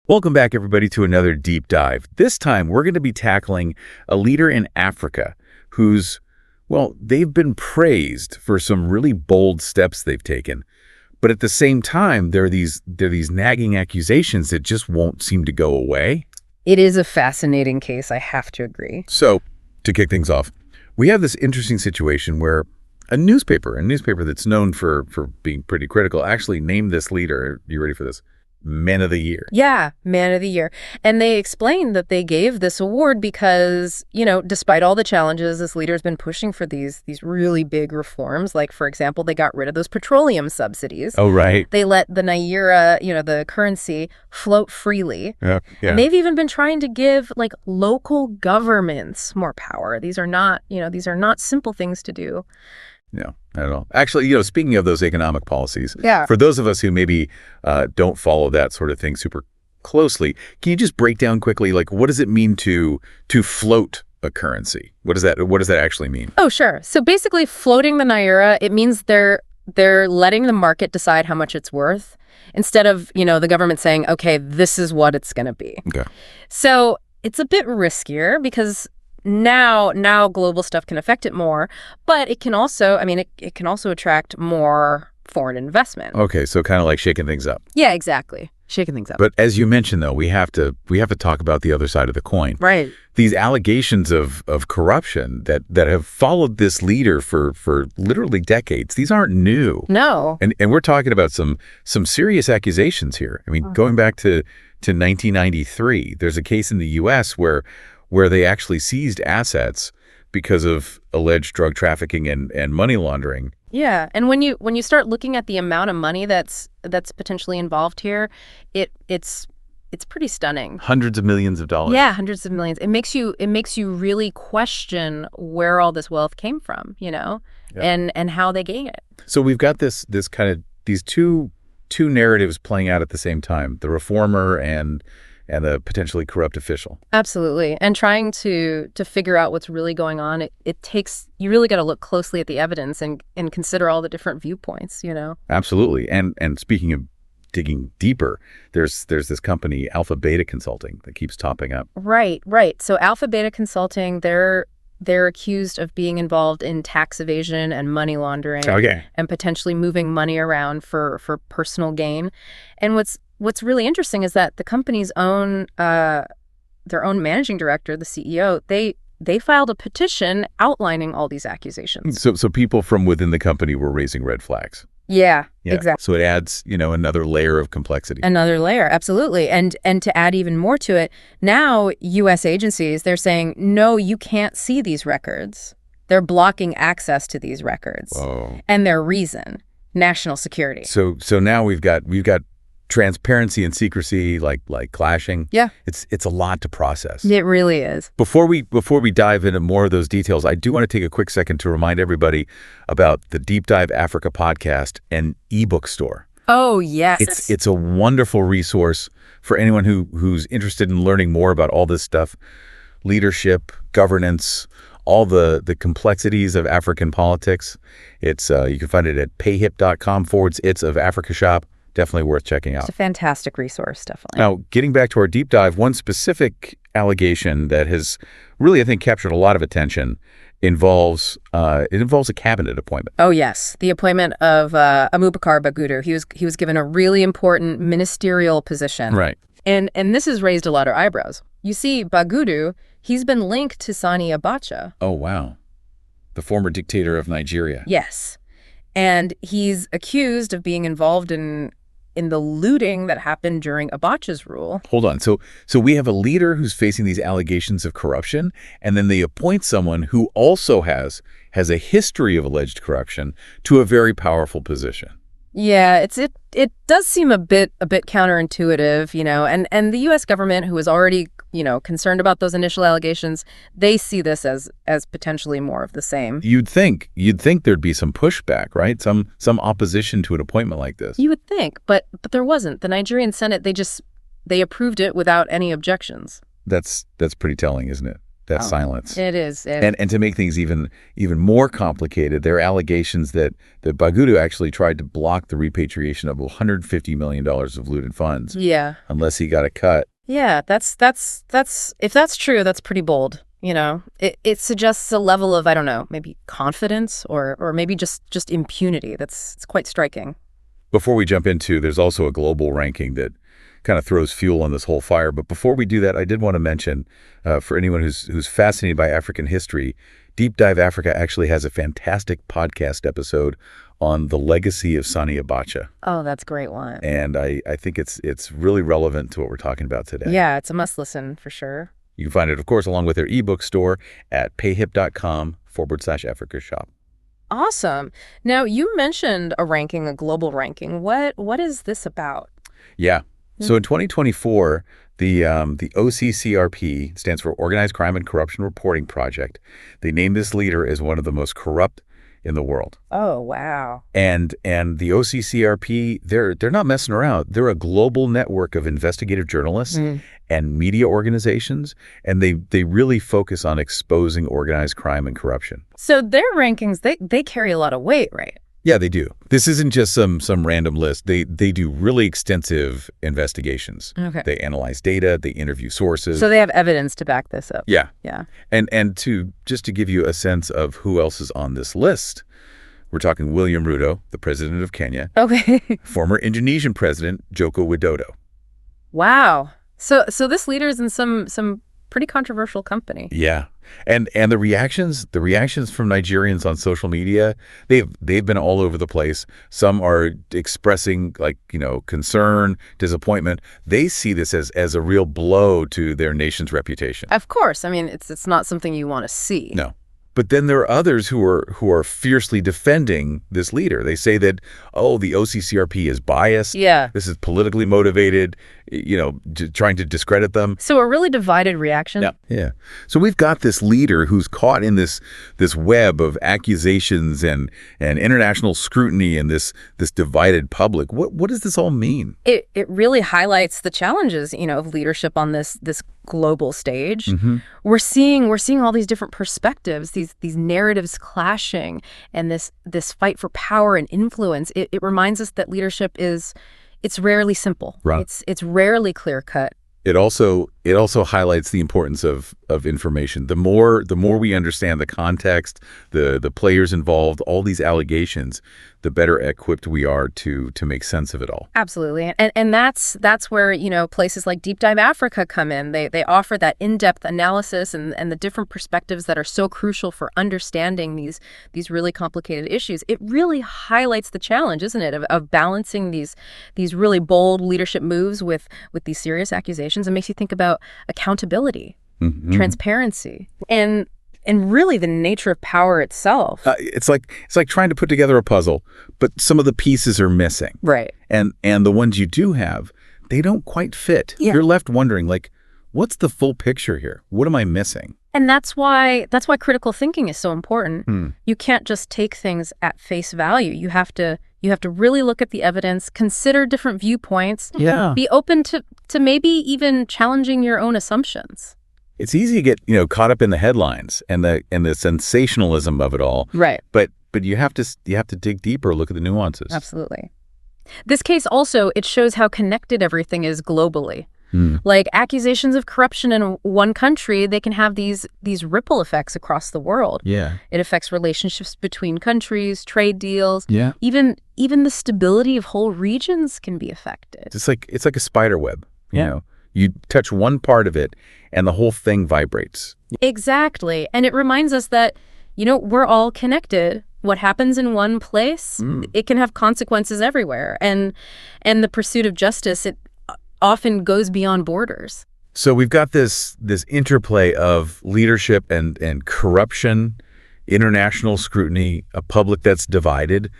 Welcome back, everybody, to another deep dive. This time, we're going to be tackling a leader in Africa who's, well, they've been praised for some really bold steps they've taken. But at the same time, there are these nagging accusations that just won't seem to go away. It is a fascinating case, I have to agree. So, to kick things off, we have this interesting situation where a newspaper that's known for being pretty critical, actually named this leader, are you ready for this? Man of the Year. Yeah, Man of the Year. And they explained that they gave this award because, despite all the challenges, this leader's been pushing for these really big reforms. Like, for example, they got rid of those petroleum subsidies. Oh, right. They let the Naira, the currency, float freely. Yeah. And they've even been trying to give, local governments more power. These are not simple things to do. No, not at all. Actually, speaking of those economic policies, yeah. For those of us who maybe don't follow that sort of thing super closely, can you just break down quickly, what does it mean to float a currency? What does that actually mean? Oh, sure. So basically, floating the Naira, it means they're letting the market decide how much it's worth instead of, the government saying, okay, this is what it's going to be. Okay. So it's a bit riskier because now global stuff can affect it more, but it can also, it can also attract more foreign investment. Okay, so kind of like shaking things up. Yeah, exactly. Shaking things up. But as you mentioned, though, we have to talk about the other side of the coin. Right. These allegations of corruption that have followed this leader for literally decades, these aren't new. No. And we're talking about some serious accusations here. Going back to 1993, there's a case in the U.S. where they actually seized assets because of alleged drug trafficking and money laundering. Yeah, and when you start looking at the amount of money that's potentially involved here, it's pretty stunning. Hundreds of millions of dollars. Yeah, hundreds of millions. It makes you really question where all this wealth came from, Yeah. and how they gain it. So we've got this kind of these two narratives playing out at the same time: the reformer and the potentially corrupt official. Absolutely. And trying to figure out what's really going on, it takes, you really got to look closely at the evidence and consider all the different viewpoints, Absolutely. And speaking of digging deeper, there's this company, Alpha Beta Consulting, that keeps topping up. Right. So Alpha Beta Consulting, they're accused of being involved in tax evasion and money laundering. Okay. And potentially moving money around for personal gain. And What's really interesting is that the company's own their own managing director, the CEO, they filed a petition outlining all these accusations. So people from within the company were raising red flags. Yeah, exactly. So it adds, another layer of complexity. Another layer, absolutely. And to add even more to it, now U.S. agencies, they're saying, no, you can't see these records. They're blocking access to these records. Whoa. And their reason, national security. So now we've got transparency and secrecy like clashing. Yeah. It's a lot to process. It really is. Before we dive into more of those details, I do want to take a quick second to remind everybody about the Deep Dive Africa podcast and ebook store. Oh, yes. It's a wonderful resource for anyone who's interested in learning more about all this stuff: leadership, governance, all the complexities of African politics. It's you can find it at payhip.com/of-Africa-shop. Definitely worth checking out. It's a fantastic resource, definitely. Now, getting back to our deep dive, one specific allegation that has really, I think, captured a lot of attention involves a cabinet appointment. Oh, yes. The appointment of Abubakar Bagudu. He was given a really important ministerial position. Right. And this has raised a lot of eyebrows. You see, Bagudu, he's been linked to Sani Abacha. Oh, wow. The former dictator of Nigeria. Yes. And he's accused of being involved in the looting that happened during Abacha's rule. Hold on. So we have a leader who's facing these allegations of corruption, and then they appoint someone who also has a history of alleged corruption to a very powerful position. Yeah, it does seem a bit counterintuitive, and the U.S. government, who is already, concerned about those initial allegations, they see this as potentially more of the same. You'd think there'd be some pushback, right? Some opposition to an appointment like this. You would think, but there wasn't. The Nigerian Senate, they approved it without any objections. That's pretty telling, isn't it? silence. It is. And to make things even more complicated, there are allegations that Bagudu actually tried to block the repatriation of $150 million of looted funds. Yeah. Unless he got a cut. Yeah, that's if that's true, that's pretty bold. It suggests a level of, I don't know, maybe confidence or maybe just impunity. It's quite striking. Before we jump into, there's also a global ranking that kind of throws fuel on this whole fire. But before we do that, I did want to mention, for anyone who's fascinated by African history, Deep Dive Africa actually has a fantastic podcast episode on the legacy of Sani Abacha. Oh, that's a great one. And I think it's really relevant to what we're talking about today. Yeah, it's a must listen for sure. You can find it, of course, along with their ebook store at payhip.com/Africa shop. Awesome. Now, you mentioned a global ranking. What is this about? Yeah. So in 2024, the OCCRP, stands for Organized Crime and Corruption Reporting Project, they named this leader as one of the most corrupt in the world. Oh, wow. And the OCCRP, they're not messing around. They're a global network of investigative journalists and media organizations, and they really focus on exposing organized crime and corruption. So their rankings, they carry a lot of weight, right? Yeah, they do. This isn't just some random list. They do really extensive investigations. Okay. They analyze data, they interview sources. So they have evidence to back this up. Yeah. Yeah. And just to give you a sense of who else is on this list, we're talking William Ruto, the president of Kenya. Okay. Former Indonesian president Joko Widodo. Wow. So this leader is in some pretty controversial company. Yeah. And the reactions from Nigerians on social media, they've been all over the place. Some are expressing concern, disappointment. They see this as a real blow to their nation's reputation. Of course. I mean, it's not something you want to see. No. But then there are others who are fiercely defending this leader. They say that, the OCCRP is biased. Yeah. This is politically motivated, trying to discredit them. So a really divided reaction. Yeah. Yeah. So we've got this leader who's caught in this web of accusations and international scrutiny and this divided public. What does this all mean? It really highlights the challenges, of leadership on this global stage. Mm-hmm. We're seeing all these different perspectives, these narratives clashing, and this fight for power and influence. It reminds us that leadership it's rarely simple. Right. It's rarely clear cut. It also highlights the importance of information. The more we understand the context, the players involved, all these allegations, the better equipped we are to make sense of it all. Absolutely. And that's where, places like Deep Dive Africa come in. They offer that in-depth analysis and the different perspectives that are so crucial for understanding these really complicated issues. It really highlights the challenge, isn't it, of balancing these really bold leadership moves with these serious accusations. It makes you think about accountability, transparency, and really the nature of power itself. It's like trying to put together a puzzle, but some of the pieces are missing. Right. And the ones you do have, they don't quite fit. Yeah. You're left wondering, what's the full picture here? What am I missing? And that's why critical thinking is so important. You can't just take things at face value. You have to really look at the evidence, consider different viewpoints, be open to maybe even challenging your own assumptions. It's easy to get, caught up in the headlines and the sensationalism of it all. Right. But you have to dig deeper, look at the nuances. Absolutely. This case also, it shows how connected everything is globally. Like accusations of corruption in one country, they can have these ripple effects across the world. Yeah. It affects relationships between countries, trade deals. Yeah. Even the stability of whole regions can be affected. It's like a spider web. You touch one part of it and the whole thing vibrates. Exactly. And it reminds us that, we're all connected. What happens in one place, it can have consequences everywhere. And the pursuit of justice, it often goes beyond borders. So we've got this interplay of leadership and corruption, international scrutiny, a public that's divided.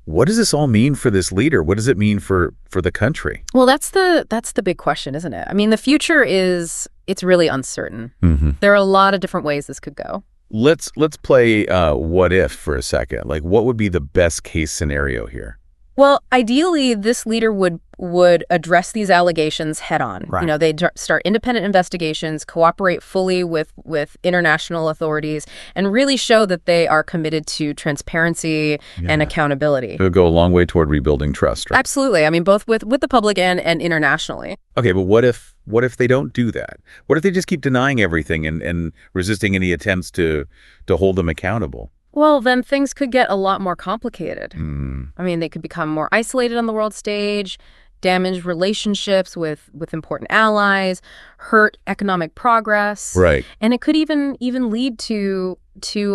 What does this all mean for this leader? What does it mean for the country? Well, that's the big question, isn't it? I mean, the future it's really uncertain. There are a lot of different ways this could go. Let's play what if for a second. What would be the best case scenario here? Well, ideally, this leader would would address these allegations head on. Right. They'd start independent investigations, cooperate fully with international authorities, and really show that they are committed to transparency and accountability. It would go a long way toward rebuilding trust, right? Absolutely. I mean, both with the public and internationally. Okay, but what if they don't do that? What if they just keep denying everything and resisting any attempts to hold them accountable? Well, then things could get a lot more complicated. I mean, they could become more isolated on the world stage, damage relationships with important allies, hurt economic progress. Right. And it could even lead to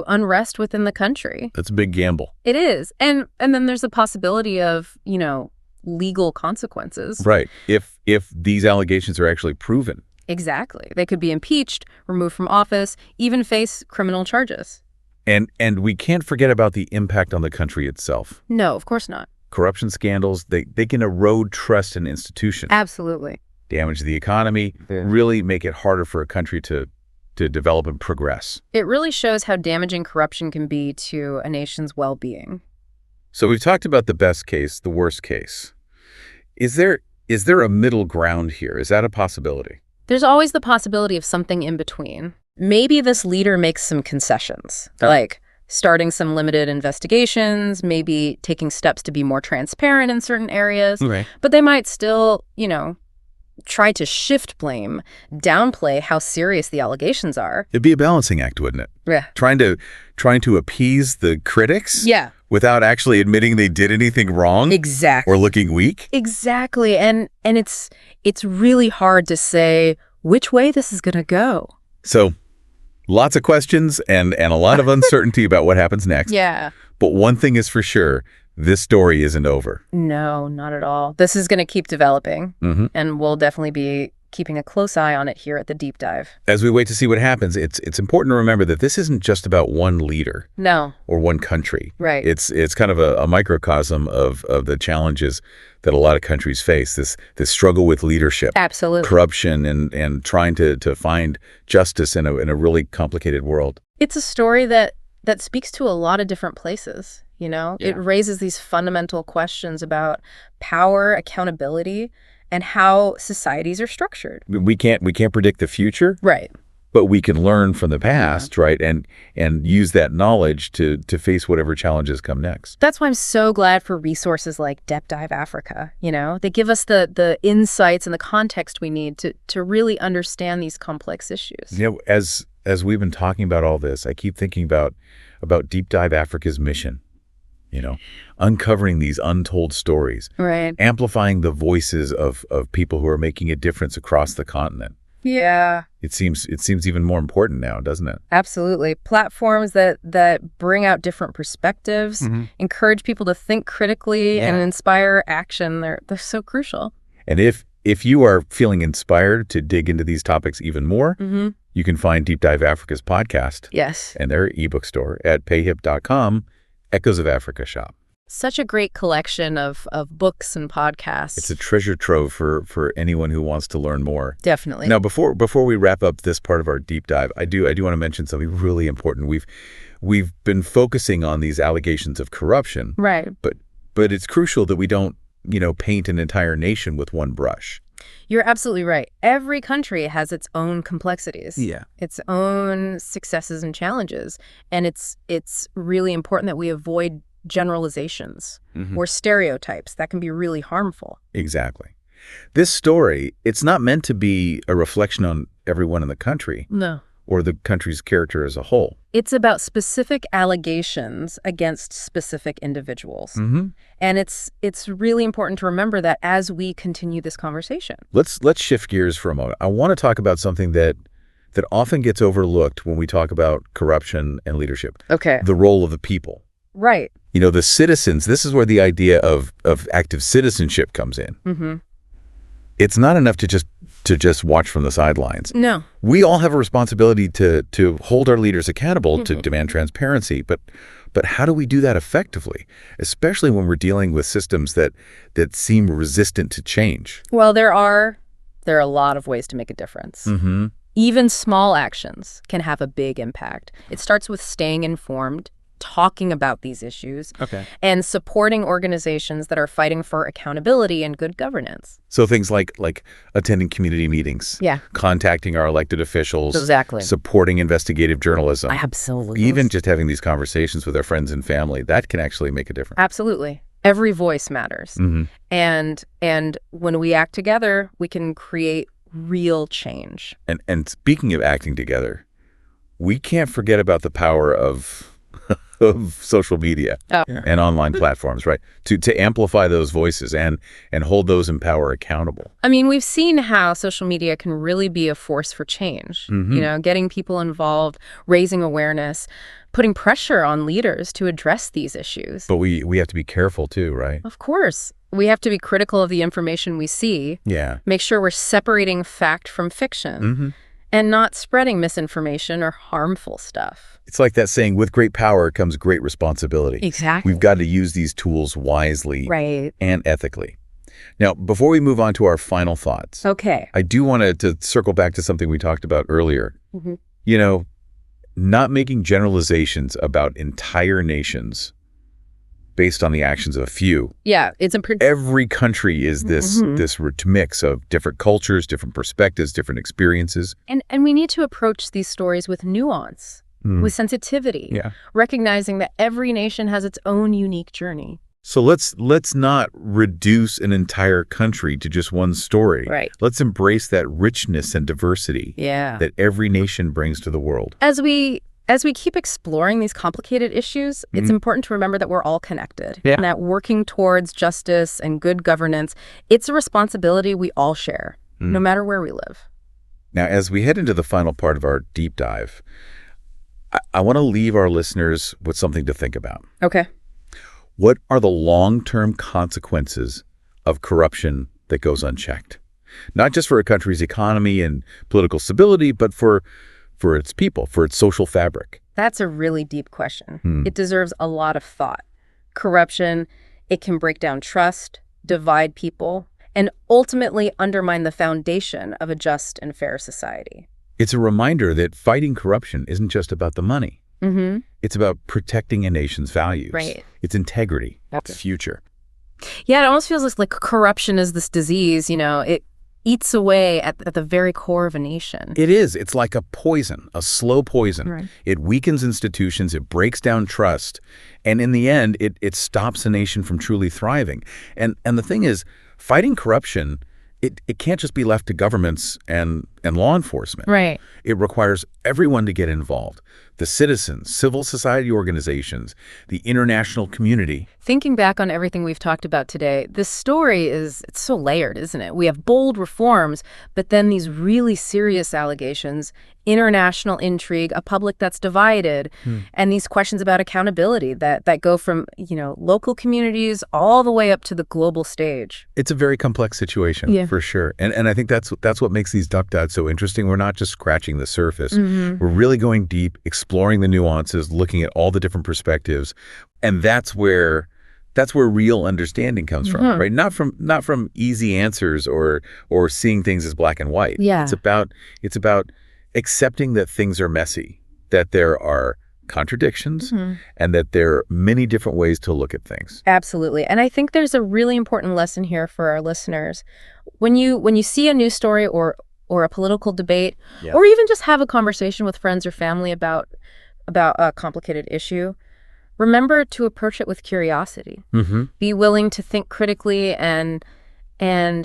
unrest within the country. That's a big gamble. It is. And then there's a possibility of, legal consequences. Right. If these allegations are actually proven. Exactly. They could be impeached, removed from office, even face criminal charges. And we can't forget about the impact on the country itself. No, of course not. Corruption scandals, they can erode trust in institutions. Absolutely. Damage the economy, really make it harder for a country to develop and progress. It really shows how damaging corruption can be to a nation's well-being. So we've talked about the best case, the worst case. Is there a middle ground here? Is that a possibility? There's always the possibility of something in between. Maybe this leader makes some concessions, like starting some limited investigations, maybe taking steps to be more transparent in certain areas. Okay. But they might still, try to shift blame, downplay how serious the allegations are. It'd be a balancing act, wouldn't it? Yeah. Trying to appease the critics? Yeah. Without actually admitting they did anything wrong? Exactly. Or looking weak? Exactly. And it's really hard to say which way this is going to go. So, lots of questions and a lot of uncertainty about what happens next. Yeah. But one thing is for sure, this story isn't over. No, not at all. This is going to keep developing, and we'll definitely be keeping a close eye on it here at the Deep Dive. As we wait to see what happens, it's important to remember that this isn't just about one leader. No. Or one country. Right. It's kind of a microcosm of the challenges that a lot of countries face, this struggle with leadership. Absolutely. Corruption and trying to find justice in a really complicated world. It's a story that speaks to a lot of different places, Yeah. It raises these fundamental questions about power, accountability, and how societies are structured. We can't predict the future. Right. But we can learn from the past, right? And use that knowledge to face whatever challenges come next. That's why I'm so glad for resources like Deep Dive Africa. They give us the insights and the context we need to really understand these complex issues. As we've been talking about all this, I keep thinking about Deep Dive Africa's mission. Uncovering these untold stories. Right. Amplifying the voices of people who are making a difference across the continent. Yeah. It seems even more important now, doesn't it? Absolutely. Platforms that bring out different perspectives, encourage people to think critically, and inspire action. They're so crucial. And if you are feeling inspired to dig into these topics even more, you can find Deep Dive Africa's podcast. Yes. And their ebook store at payhip.com, Echoes of Africa shop. Such a great collection of books and podcasts. It's a treasure trove for anyone who wants to learn more. Definitely. Now, before we wrap up this part of our deep dive, I do want to mention something really important. We've been focusing on these allegations of corruption. Right. But it's crucial that we don't, paint an entire nation with one brush. You're absolutely right. Every country has its own complexities. Yeah. Its own successes and challenges. And it's really important that we avoid generalizations or stereotypes that can be really harmful. Exactly. This story, it's not meant to be a reflection on everyone in the country. No. Or the country's character as a whole. It's about specific allegations against specific individuals. And it's really important to remember that as we continue this conversation. Let's shift gears for a moment. I want to talk about something that often gets overlooked when we talk about corruption and leadership. Okay. The role of the people. Right. The citizens, this is where the idea of active citizenship comes in. It's not enough to just watch from the sidelines. No. We all have a responsibility to hold our leaders accountable, to demand transparency, but how do we do that effectively, especially when we're dealing with systems that seem resistant to change? Well, there are a lot of ways to make a difference. Even small actions can have a big impact. It starts with staying informed, talking about these issues, Okay. and supporting organizations that are fighting for accountability and good governance. So things like attending community meetings, Yeah. contacting our elected officials, Exactly. supporting investigative journalism, Absolutely. even just having these conversations with our friends and family, that can actually make a difference. Absolutely. Every voice matters. Mm-hmm. And when we act together, we can create real change. And speaking of acting together, we can't forget about the power of of social media and online platforms, right? To amplify those voices and hold those in power accountable. I mean, we've seen how social media can really be a force for change, getting people involved, raising awareness, putting pressure on leaders to address these issues. But we have to be careful too, right? Of course. We have to be critical of the information we see. Yeah. Make sure we're separating fact from fiction and not spreading misinformation or harmful stuff. It's like that saying, with great power comes great responsibility. Exactly. We've got to use these tools wisely and ethically. Now, before we move on to our final thoughts, Okay. I do want to circle back to something we talked about earlier. Not making generalizations about entire nations based on the actions of a few. Yeah, Every country is this mix of different cultures, different perspectives, different experiences. And we need to approach these stories with nuance, with sensitivity, recognizing that every nation has its own unique journey. So let's not reduce an entire country to just one story. Right. Let's embrace that richness and diversity that every nation brings to the world. As we keep exploring these complicated issues, it's important to remember that we're all connected. And that working towards justice and good governance, it's a responsibility we all share, no matter where we live. Now, as we head into the final part of our deep dive, I want to leave our listeners with something to think about. Okay. What are the long-term consequences of corruption that goes unchecked? Not just for a country's economy and political stability, but for its people, for its social fabric. That's a really deep question. It deserves a lot of thought. Corruption, it can break down trust, divide people, and ultimately undermine the foundation of a just and fair society. It's a reminder that fighting corruption isn't just about the money. It's about protecting a nation's values, its integrity, its future. Yeah, it almost feels like corruption is this disease, it eats away at the very core of a nation. It is. It's like a poison, a slow poison. Right. It weakens institutions, it breaks down trust, and in the end, it stops a nation from truly thriving. And the thing is, fighting corruption, it can't just be left to governments and law enforcement. Right. It requires everyone to get involved. The citizens, civil society organizations, the international community. Thinking back on everything we've talked about today, this story it's so layered, isn't it? We have bold reforms, but then these really serious allegations, international intrigue, a public that's divided, and these questions about accountability that go from, local communities all the way up to the global stage. It's a very complex situation, for sure. And I think that's what makes these duck dives so interesting. We're not just scratching the surface. We're really going deep, exploring the nuances, looking at all the different perspectives. And that's where real understanding comes from, right? Not from easy answers or seeing things as black and white. Yeah. It's about accepting that things are messy, that there are contradictions, and that there are many different ways to look at things. Absolutely. And I think there's a really important lesson here for our listeners. When you see a news story or a political debate, or even just have a conversation with friends or family about a complicated issue, remember to approach it with curiosity. Be willing to think critically and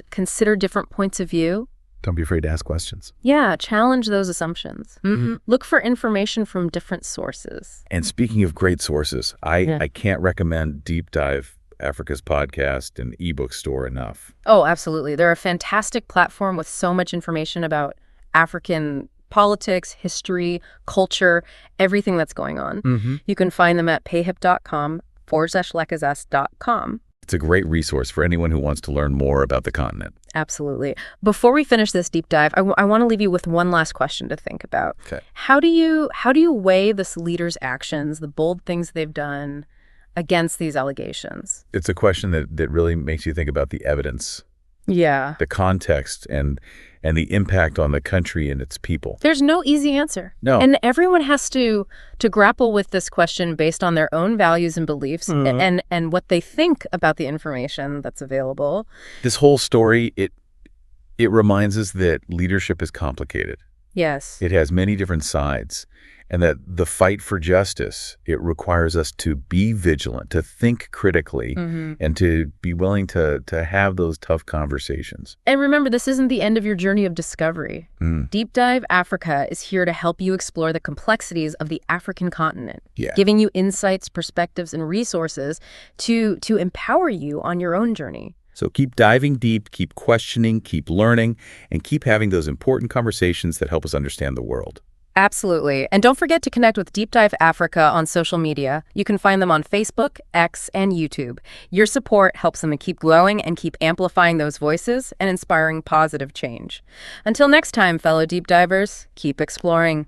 consider different points of view. Don't be afraid to ask questions. Yeah, challenge those assumptions. Look for information from different sources. And speaking of great sources, I can't recommend Deep Dive Africa's podcast and ebook store enough. Oh, absolutely. They're a fantastic platform with so much information about African politics, history, culture, everything that's going on. You can find them at payhip.com/lekazas.com. It's a great resource for anyone who wants to learn more about the continent. Absolutely. Before we finish this deep dive, I want to leave you with one last question to think about. Okay. How do you weigh this leader's actions, the bold things they've done, against these allegations? It's a question that really makes you think about the evidence Yeah. the context, and the impact on the country and its people. There's no easy answer. No. And everyone has to grapple with this question based on their own values and beliefs and what they think about the information that's available. This whole story, it reminds us that leadership is complicated. Yes. It has many different sides, and that the fight for justice, it requires us to be vigilant, to think critically, and to be willing to have those tough conversations. And remember, this isn't the end of your journey of discovery. Deep Dive Africa is here to help you explore the complexities of the African continent, giving you insights, perspectives, and resources to empower you on your own journey. So keep diving deep, keep questioning, keep learning, and keep having those important conversations that help us understand the world. Absolutely. And don't forget to connect with Deep Dive Africa on social media. You can find them on Facebook, X, and YouTube. Your support helps them to keep growing and keep amplifying those voices and inspiring positive change. Until next time, fellow deep divers, keep exploring.